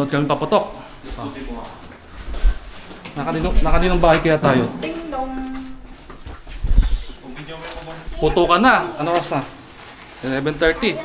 Sunod kami paputok. Nakaninong bahay kaya tayo? Ding dong. Putukan na. Ano oras na? 11:30.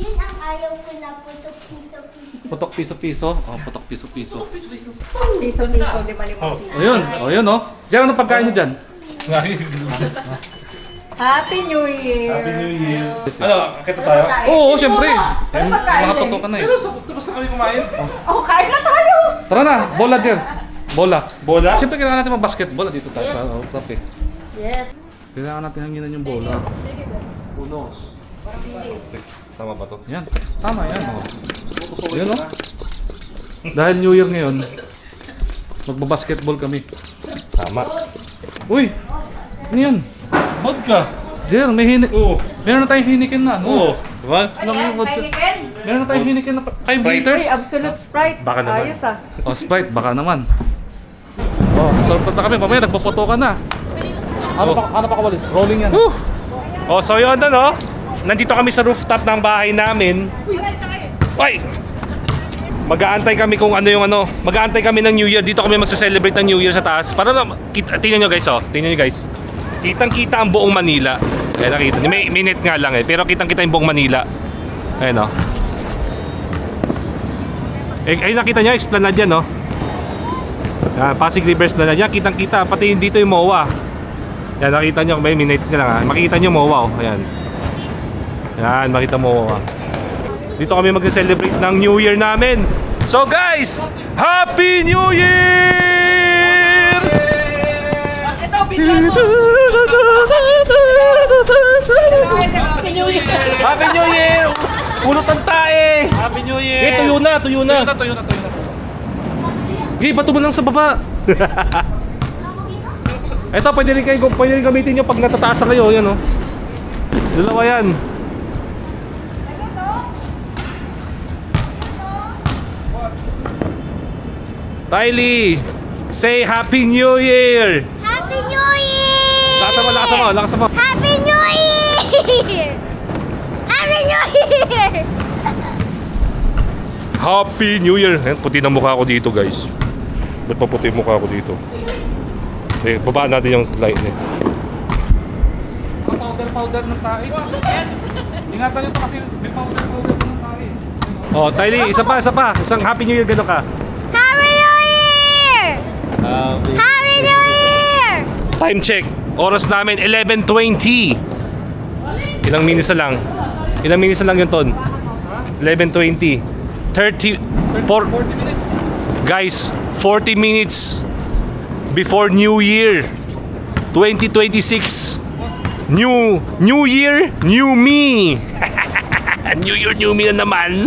Yun ang ayaw ko na putok piso-piso. Putok piso-piso. Oh, putok piso-piso. Piso-piso, lima-limang piso. Ayun. Oh, yun oh. Diyan, ano pagkain nyo dyan? Happy New Year! Happy New Year. Ano, akita tayo? Oo, syempre. Ano pagkain? Mga putukan na eh. Basta kami kumain. Oh, kain na tayo! Tara na, bola dyan. Bola. Bola? Siyempre kailangan natin mag-basketball. Dito tayo sa top eh. Yes. Kailangan natin hanginan yung bola. Unos. Tama ba to? Yan. Tama yan. Oh. Yan oh. Dahil New Year ngayon, magbabasketball kami. Tama. Uy! Ano yan? Vodka. Jer, may Oo. meron na tayong hinikin na. Oo. Diba? Heineken? Meron na tayong hinikin na 5 liters. Uy, Absolute Sprite. Baka naman. Ayos ah. Oh, Sprite, baka naman. Oh, so punta kami. Mamaya nagpapoto ka na. Ano pa kawalis? Rolling yan. Oh, so yun doon, oh. Nandito kami sa rooftop ng bahay namin. Ay! Mag-aantay kami kung ano yung ano. Mag-aantay kami ng New Year. Dito kami magse-celebrate ng New Year sa taas. Para na, tingnan nyo guys, oh. Tingnan nyo guys. Kitang-kita ang buong Manila. Ayan, nakita nyo. May net nga lang eh. Pero kitang-kita yung buong Manila. Ayan, oh. Ay, nakita nyo, Esplanade yan, oh. Yan, Pasig River Esplanade. Yan, kitang-kita. Pati dito yung MOA. Yan, nakita nyo. May net nga lang, ha. Makikita nyo MOA, oh. Ayan. Yan, makita MOA. Dito kami mag-celebrate ng New Year namin. So guys, Happy New Year! Ito, bigyan mo. Happy New Year! Happy New Year! Pulot ng tae! Happy New Year! Eh, tuyo na, tuyo na. Tuyo na. Okay, bato mo lang sa baba. Ito, pwede rin gamitin nyo pag natataas kayo. Yan, oh. Dalawa yan. Tylee, say Happy New Year! Happy New Year! Lakas mo. Happy New Year! Happy New Year! Happy New Year! Ayan, puti na mukha ko dito, guys. Ba't pa puti yung mukha ko dito? Eh, babaan natin yung slide eh. Powder ng tae. Ingatan nyo to kasi may powder ng tae. Oh, Tylee, isa pa. Isang Happy New Year, gano'n ka? Happy New Year! Happy New Year! Time check. Oras namin, 11:20. Ilang minutes na lang yun, Ton? 11:20. 40 minutes. Guys, 40 minutes before New Year 2026. New Year, new me. New Year, new me na naman.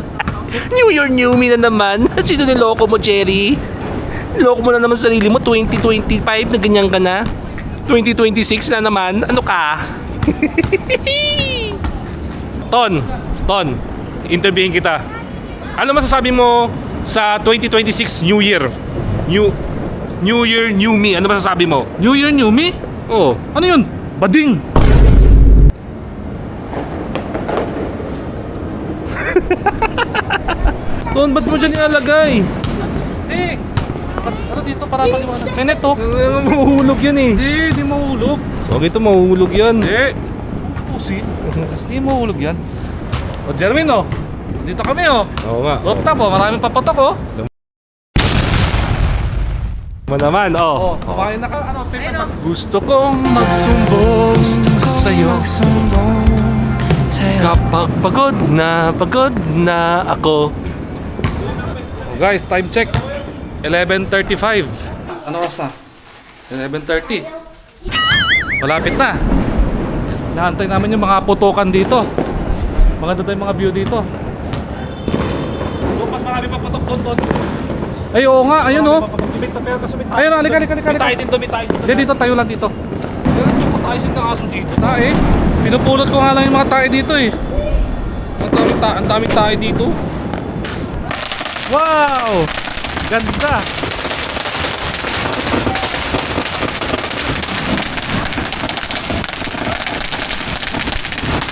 New Year, new me na naman. Sino niloko mo, Jerry? Niloko mo na naman sarili mo. 2025 na ganyan ka na. 2026 na naman. Ano ka? Ton, interviewin kita. Ano masasabi mo sa 2026 New Year? New Year, new me. Ano masasabi mo? New Year, new me? Oh, Ano yun? Bading! Ton, ba't mo dyan ilalagay? Hindi! Mas ano dito para paliwanag. May net to. Mahuhulog yan eh. Hindi mahulog. Okay, ito mahuhulog yan. Hindi! Pusit. Hindi mahulog yan. O Jerwin oh. Dito kami oh. Oo nga. Rooftop oh. Maraming papatok oh. Naman, Oh, oh. kumain na ka. Ano? Paper Gusto kong magsumbong sa'yo kapag pagod na ako. Oh, guys, time check. 11:35. Ano oras na? 11:30. Malapit na. Naantay namin yung mga putukan dito. Maganda tayong mga view dito. Mas marami pa putok doon. Ay, oo nga. Ayun oh. Ayun, halika. Tayo dito. Hindi, dito. Tayo lang dito. Pataisin ng aso dito. Tae. Pinupulot ko nga lang yung mga tae dito eh. Ang daming tayo dito. Wow! Ganda!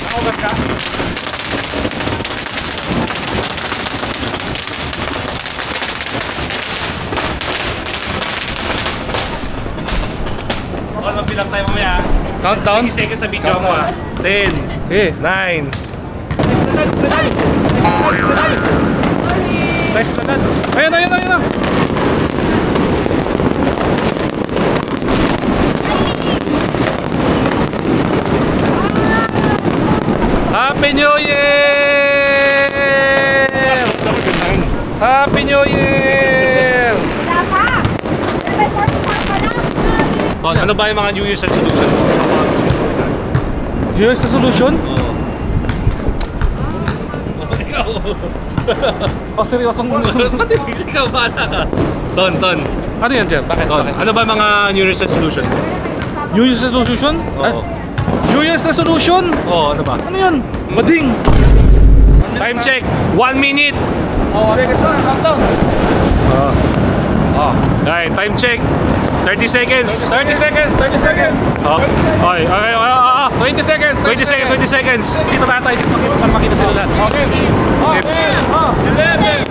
Nakaugat ka? Dapat magbilang tayo mamaya. Countdown? 20 seconds sa video mo ah. 10, Sige. 9. Nice na nan. Ayun na. Happy New Year! Happy New Year! Wala pa! 7:45 pa lang! Ton, ano ba yung mga New Year's resolution mo? New Year's resolution? Oo. Ikaw. Oh, seryosong Pati ikaw bala ka. Ton. Ano yan, Jer? Bakit? Ton, ano ba yung mga New Year's resolution mo? New Year's resolution? Oo. New Year's resolution? Oo, ano ba? Ano yun? Bading! Time check! 1 minute! Oh, okay, countdown. Oh. Okay, time check! 30 seconds! 30 seconds! 30 seconds! Oh. Okay. 20 seconds! 20 seconds, 20 seconds! Dito na tayo, dito para makita sila lahat. Okay. Oh, 11!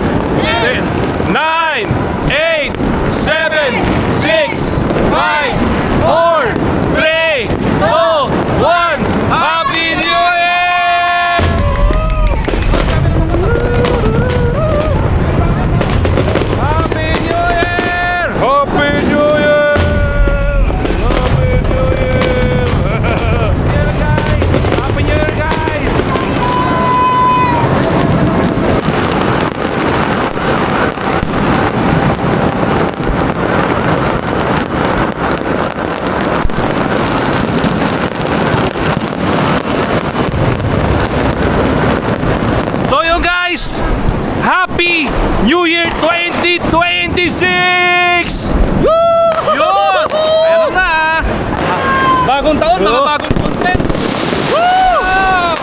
9, 8, 7, 6, 5, 4, 3, 2, 1! Happy New Year! Happy New Year! Happy New Year! Happy New Year! Happy New Year, guys! So yun guys, Happy New Year 2026! Yun! Ayan na! Bagong taon, mga bagong content! Wow!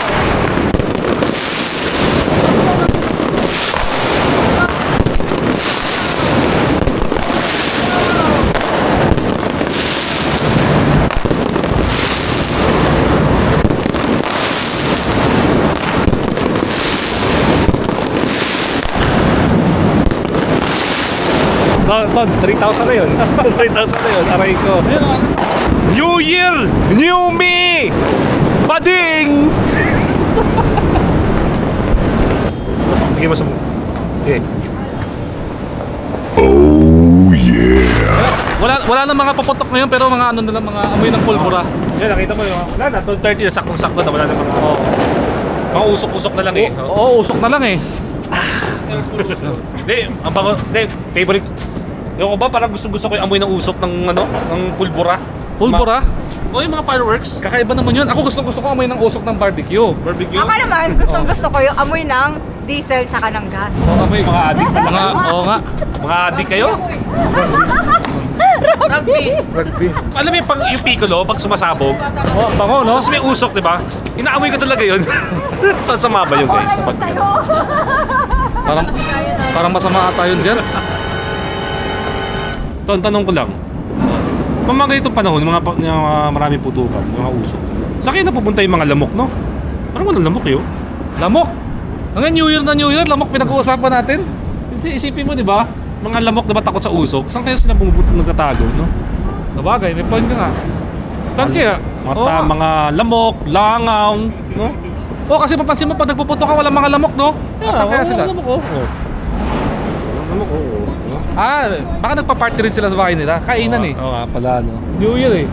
Ton, 3,000 na yun. 3,000 na yun, aray ko. New Year, New Me! Bading! Bigyan mo sa mga. Okay. Wala na mga paputok ngayon pero mga ano na lang, mga amoy ng pulbura. Yan, nakita mo yun. Wala na, 12:30 na saktong-sakto na. Wala na mga, mga usok-usok na lang eh. Oo, usok na lang eh. Hindi, ang bango, hindi, favorite. Yung ko ba, parang gusto ko yung amoy ng usok ng ano, ng pulbura. Pulbura? O yung mga fireworks. Kakaiba naman yun. Ako gusto ko amoy ng usok ng barbecue. Barbecue. Ako naman, gusto ko yung amoy ng diesel tsaka ng gas. Oo, amoy mga adik. Oo nga. Mga adik kayo? Rugby. Alam mo yung, yung piccolo, pag sumasabog, Oh, ang bango, no? tapos may usok, di ba? Inaamoy ko talaga yun. Masama ba yun, guys? Pag, Parang masama ata yun, Jer. tanong ko lang. Mga ganitong panahon, mga maraming putukan, mga usok. Sa akin na pupunta yung mga lamok, no? Parang walang lamok yun. Lamok. Hanggang New Year na New Year, lamok pinag-uusapan natin. Isipin mo, di ba? Mga lamok na ba takot sa usok? Saan kaya sila nagtatago, no? Sa bagay, may point ka nga. Saan kaya? Mga lamok, langaw, no? Oo, kasi papansin mo pag nagpuputok ka, walang mga lamok, no? Saan kaya sila? Lamok, oo. Lamok, oo. Baka nagpa-party rin sila sa bahay nila. Kainan eh. Oo nga pala, no? New Year eh.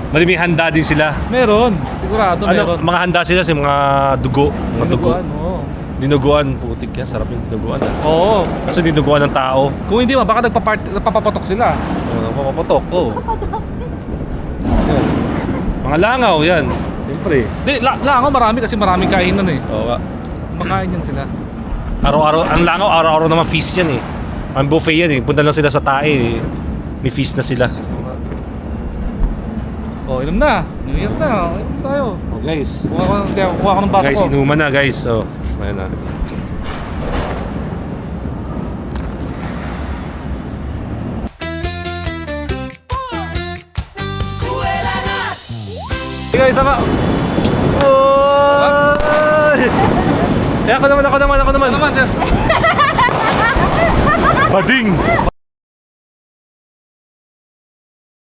Maliming handa din sila. Meron. Sigurado meron. Mga handa sila sa mga dugo. Mga dugo. Dinuguan, oo. Dinuguan. Putik yan. Sarap yung dinuguan. Oo. Kasi dinuguan ng tao. Kung hindi man, baka nagpapapatok sila. Papapatok. Oo. Yan. Mga langaw, yan. Siyempre. Di, langaw marami kasi maraming kainan eh. Oo nga. Makain yan sila. Araw-araw, ang langaw, araw-araw naman feast yan eh. Ang buffet yan eh. Punta lang sila sa tae eh. May feast na sila. Oh, inom na. New Year na. Inom tayo. Oh guys. Kuha ko ng baso Guys, ko. inuman na guys. So, ayun na. Hey guys, sama. Oy! Ako naman. Ano naman, Jeff? Bading!